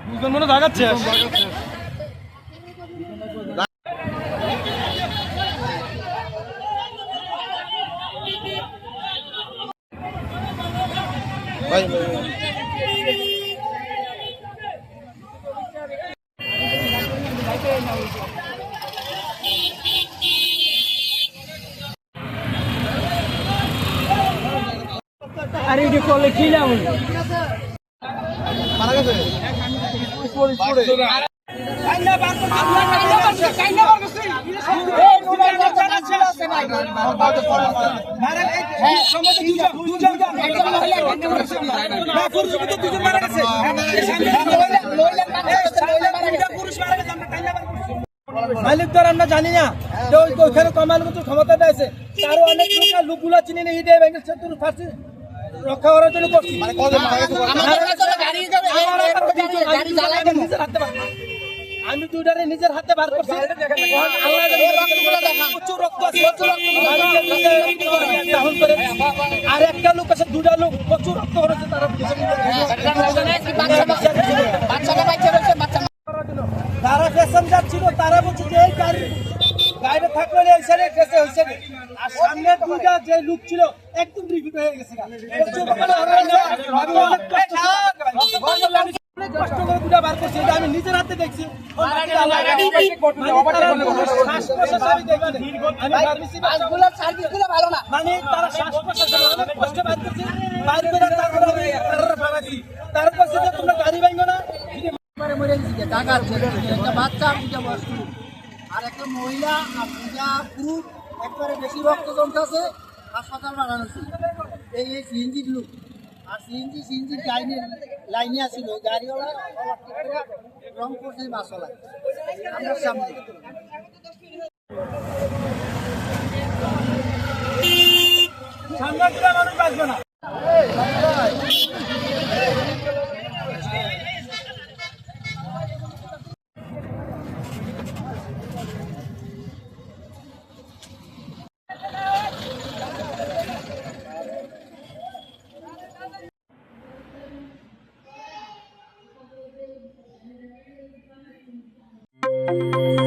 দুজন মনে জাগাচ্ছে আর এটা করলে কি লাভ হলো? মারা গেছে মালিক তো আমরা জানি না যে ওইখানে কমার মতো ক্ষমতা আছে। তারও অনেক লোকগুলো চিনি না ইডে ব্যাংকের ক্ষেত্রে ফার্স্ট রক্ষা করার জন্য করছি। আমি দুইটারে নিজের হাতে বার করছি। আর একটা লোক আছে, দুটা লোক প্রচুর রক্ত করেছে। তারা প্যাসেঞ্জার ছিল, তারা বলছে যে এই গাড়িতে থাকলে এই সাইডে গেছে ওই সাইডে। আর সামনে দুইটা যে লোক ছিল একদম রিপিট হয়ে গেছে। কষ্ট করে দুটা বার করছি, এটা আমি নিজের হাতে দেখছি। মানে তারা শ্বাস প্রশ্বাস অনেক কষ্ট বার করছে, বাইর করে তারা বলছে যে তোমরা গাড়ি ভাঙো না। মরে গেছি টাকা একটা বাচ্চা পূজা বয়স্ক আর একটা মহিলা আর পূজা পুরুষ একবারে বেশি রক্ত জমতেছে। হাসপাতাল বানানো ছিল এই সিএনজির লোক। আর সিএনজির লাইনে আসছিল গাড়িওয়ালা রং করছে বাসওয়ালা আমার সামনে। সামনে মানুষ বাঁচবে না। Thank you.